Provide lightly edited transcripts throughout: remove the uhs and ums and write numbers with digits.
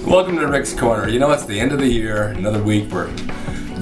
Welcome to Rick's Corner. You know, it's the end of the year, another week. We're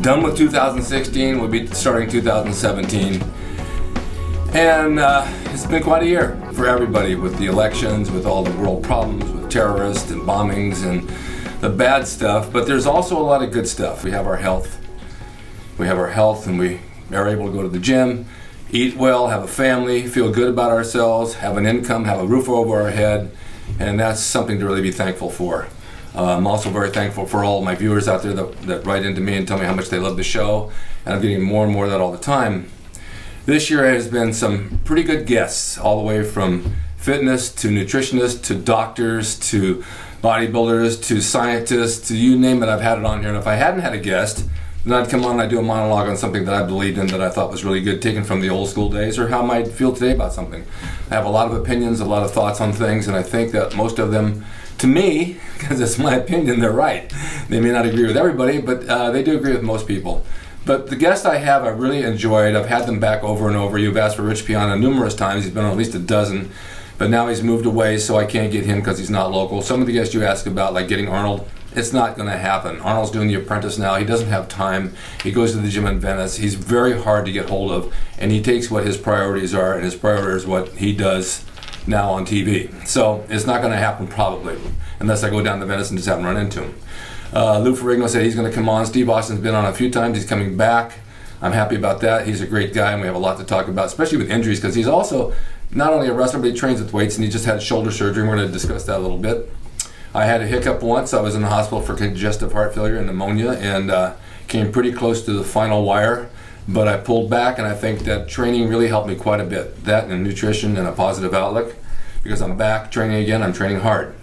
done with 2016. We'll be starting 2017. And it's been quite a year for everybody with the elections, with all the world problems, with terrorists and bombings and the bad stuff. But there's also a lot of good stuff. We have our health. We have our health and we are able to go to the gym, eat well, have a family, feel good about ourselves, have an income, have a roof over our head. And that's something to really be thankful for. I'm also very thankful for all my viewers out there that write into me and tell me how much they love the show, and I'm getting more and more of that all the time. This year has been some pretty good guests, all the way from fitness to nutritionists to doctors to bodybuilders to scientists to you name it, I've had it on here. And if I hadn't had a guest, then I'd come on and I'd do a monologue on something that I believed in, that I thought was really good, taken from the old school days, or how I might feel today about something. I have a lot of opinions, a lot of thoughts on things, and I think that most of them, to me, because it's my opinion, they're right. They may not agree with everybody, but they do agree with most people. But the guests I have, I really enjoyed. I've had them back over and over. You've asked for Rich Piana numerous times. He's been on at least a dozen, but now he's moved away, so I can't get him because he's not local. Some of the guests you ask about, like getting Arnold, it's not going to happen. Arnold's doing The Apprentice now. He doesn't have time. He goes to the gym in Venice. He's very hard to get hold of, and he takes what his priorities are, and his priority is what he does now on TV. So it's not going to happen probably, unless I go down to Venice and just haven't run into him. Lou Ferrigno said he's going to come on. Steve Austin's been on a few times. He's coming back. I'm happy about that. He's a great guy, and we have a lot to talk about, especially with injuries, because he's also not only a wrestler, but he trains with weights, and he just had shoulder surgery. We're going to discuss that a little bit. I had a hiccup once. I was in the hospital for congestive heart failure and pneumonia, and came pretty close to the final wire, but I pulled back, and I think that training really helped me quite a bit. That and nutrition and a positive outlook, because I'm back training again. I'm training hard.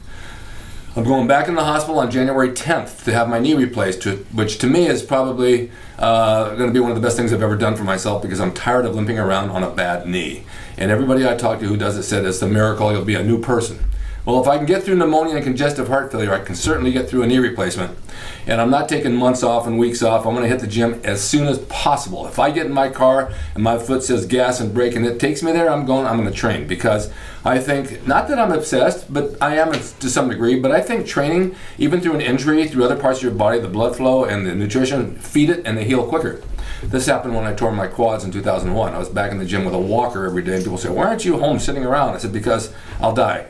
I'm going back in the hospital on January 10th to have my knee replaced, which to me is probably going to be one of the best things I've ever done for myself, because I'm tired of limping around on a bad knee. And everybody I talked to who does it said it's a miracle, you'll be a new person. Well, if I can get through pneumonia and congestive heart failure, I can certainly get through a knee replacement. And I'm not taking months off and weeks off. I'm going to hit the gym as soon as possible. If I get in my car and my foot says gas and brake and it takes me there, I'm going to train, because I think, not that I'm obsessed, but I am to some degree, but I think training, even through an injury, through other parts of your body, the blood flow and the nutrition, feed it and they heal quicker. This happened when I tore my quads in 2001. I was back in the gym with a walker every day, and people say, why aren't you home sitting around? I said, because I'll die.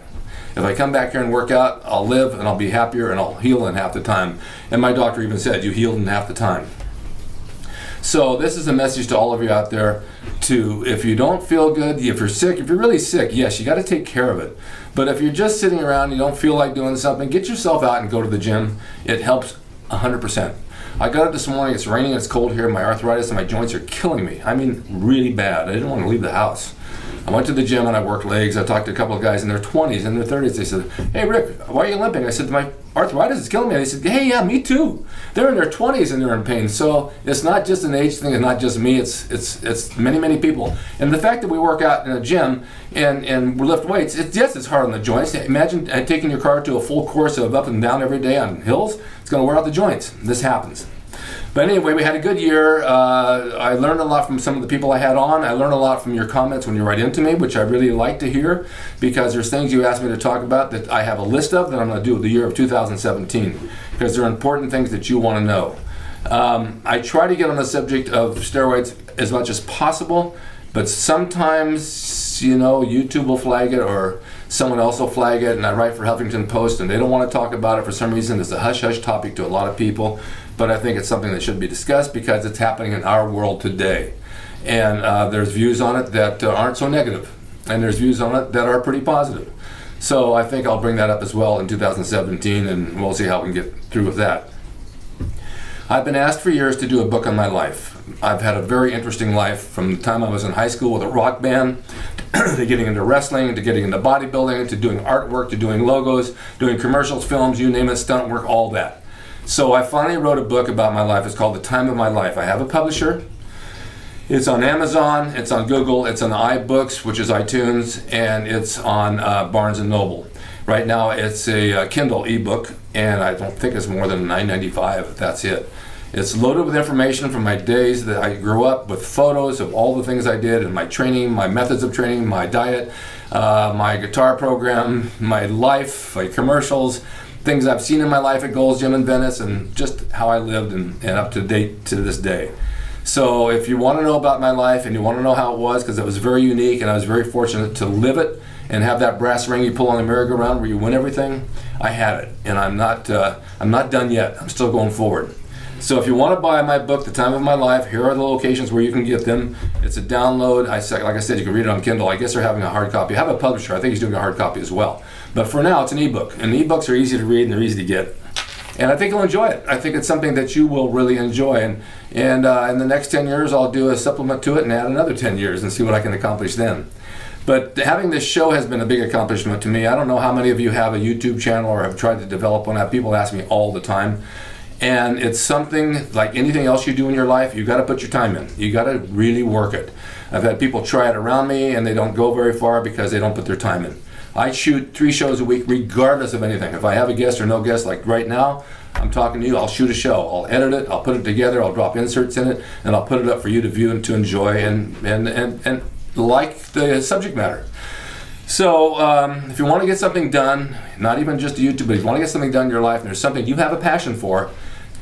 If I come back here and work out, I'll live and I'll be happier and I'll heal in half the time. And my doctor even said, you healed in half the time. So this is a message to all of you out there to, if you don't feel good, if you're sick, if you're really sick, yes, you got to take care of it. But if you're just sitting around, you don't feel like doing something, get yourself out and go to the gym. It helps 100%. I got up this morning, it's raining, it's cold here, my arthritis and my joints are killing me. I mean, really bad. I didn't want to leave the house. I went to the gym and I worked legs. I talked to a couple of guys in their 20s and their 30s. They said, hey Rick, why are you limping? I said, my arthritis is killing me. They said, hey, yeah, me too. They're in their 20s and they're in pain. So it's not just an age thing, it's not just me, it's many, many people. And the fact that we work out in a gym and we lift weights, yes, it's hard on the joints. Imagine taking your car to a full course of up and down every day on hills. It's going to wear out the joints. This happens. But anyway, we had a good year. I learned a lot from some of the people I had on. I learned a lot from your comments when you write into me, which I really like to hear, because there's things you asked me to talk about that I have a list of that I'm going to do with the year of 2017, because they're important things that you want to know. I try to get on the subject of steroids as much as possible, but sometimes, you know, YouTube will flag it or someone else will flag it, and I write for Huffington Post and they don't want to talk about it for some reason. It's a hush-hush topic to a lot of people, but I think it's something that should be discussed because it's happening in our world today. And there's views on it that aren't so negative, and there's views on it that are pretty positive. So I think I'll bring that up as well in 2017, and we'll see how we can get through with that. I've been asked for years to do a book on my life. I've had a very interesting life from the time I was in high school with a rock band, to getting into wrestling, to getting into bodybuilding, to doing artwork, to doing logos, doing commercials, films, you name it, stunt work, all that. So I finally wrote a book about my life. It's called The Time of My Life. I have a publisher. It's on Amazon, it's on Google, it's on iBooks, which is iTunes, and it's on Barnes & Noble. Right now it's a Kindle ebook, and I don't think it's more than $9.95, that's it. It's loaded with information from my days that I grew up, with photos of all the things I did and my training, my methods of training, my diet, my guitar program, my life, my commercials, things I've seen in my life at Gold's Gym in Venice, and just how I lived and up to date to this day. So if you want to know about my life and you want to know how it was, because it was very unique and I was very fortunate to live it and have that brass ring you pull on the merry-go-round where you win everything, I had it. And I'm not done yet. I'm still going forward. So if you want to buy my book, The Time of My Life, here are the locations where you can get them. It's a download. Like I said, you can read it on Kindle. I guess they're having a hard copy. I have a publisher. I think he's doing a hard copy as well. But for now, it's an ebook. And ebooks are easy to read and they're easy to get. And I think you'll enjoy it. I think it's something that you will really enjoy. And in the next 10 years, I'll do a supplement to it and add another 10 years and see what I can accomplish then. But having this show has been a big accomplishment to me. I don't know how many of you have a YouTube channel or have tried to develop one. People ask me all the time. And it's something like anything else you do in your life, you got to put your time in. You got to really work it. I've had people try it around me and they don't go very far because they don't put their time in. I shoot 3 shows a week regardless of anything. If I have a guest or no guest, like right now, I'm talking to you, I'll shoot a show. I'll edit it, I'll put it together, I'll drop inserts in it, and I'll put it up for you to view and to enjoy and like the subject matter. So if you want to get something done, not even just YouTube, but if you want to get something done in your life and there's something you have a passion for,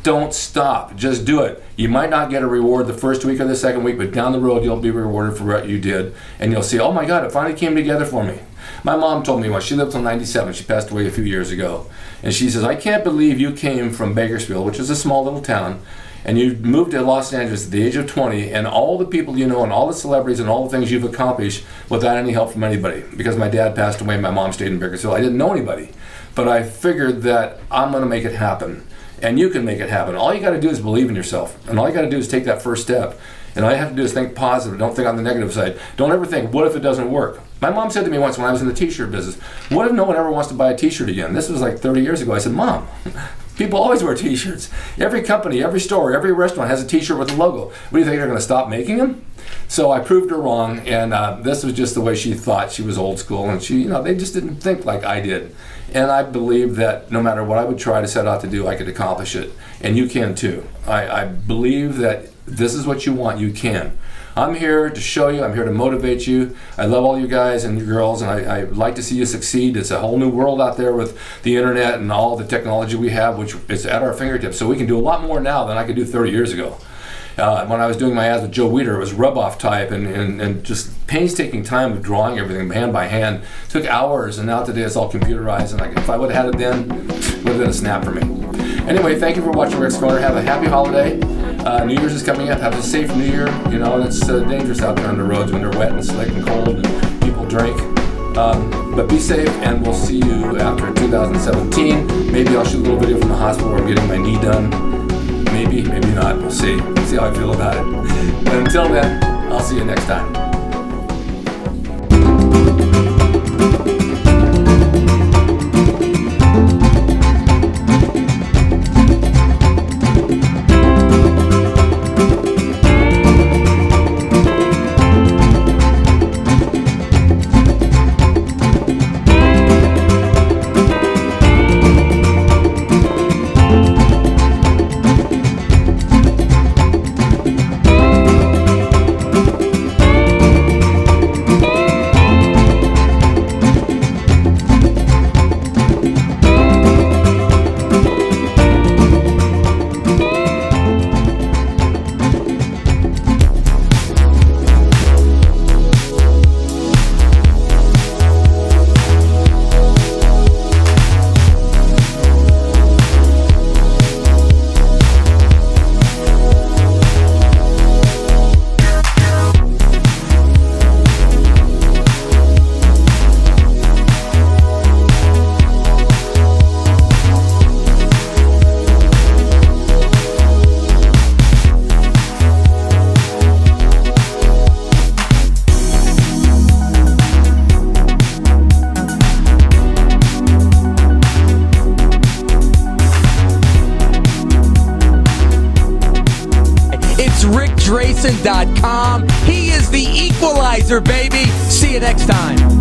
don't stop. Just do it. You might not get a reward the first week or the second week, but down the road you'll be rewarded for what you did. And you'll see, oh my God, it finally came together for me. My mom told me once, she lived till 97, she passed away a few years ago. And she says, I can't believe you came from Bakersfield, which is a small little town, and you moved to Los Angeles at the age of 20, and all the people you know and all the celebrities and all the things you've accomplished without any help from anybody. Because my dad passed away, my mom stayed in Bakersfield. I didn't know anybody. But I figured that I'm going to make it happen. And you can make it happen. All you got to do is believe in yourself. And all you got to do is take that first step. And all you have to do is think positive. Don't think on the negative side. Don't ever think, what if it doesn't work? My mom said to me once when I was in the t-shirt business, what if no one ever wants to buy a t-shirt again? This was like 30 years ago. I said, Mom, people always wear t-shirts. Every company, every store, every restaurant has a t-shirt with a logo. What do you think, they're going to stop making them? So I proved her wrong, and this was just the way she thought. She was old school, and they just didn't think like I did. And I believe that no matter what I would try to set out to do, I could accomplish it. And you can too. I believe that this is what you want, you can. I'm here to show you, I'm here to motivate you. I love all you guys and you girls, and I like to see you succeed. It's a whole new world out there with the internet and all the technology we have, which is at our fingertips. So we can do a lot more now than I could do 30 years ago. When I was doing my ads with Joe Weider, it was rub-off type and just painstaking time of drawing everything hand by hand. It took hours, and now today it's all computerized. And if I would have had it then, it would have been a snap for me. Anyway, thank you for watching Rick's Corner. Have a happy holiday. New Year's is coming up. Have a safe New Year. And it's dangerous out there on the roads when they're wet and slick and cold and people drink. But be safe, and we'll see you after 2017. Maybe I'll shoot a little video from the hospital where I'm getting my knee done. Maybe, maybe not. We'll see. See how I feel about it. But until then, I'll see you next time. drasin.com. He is the equalizer, baby. See you next time.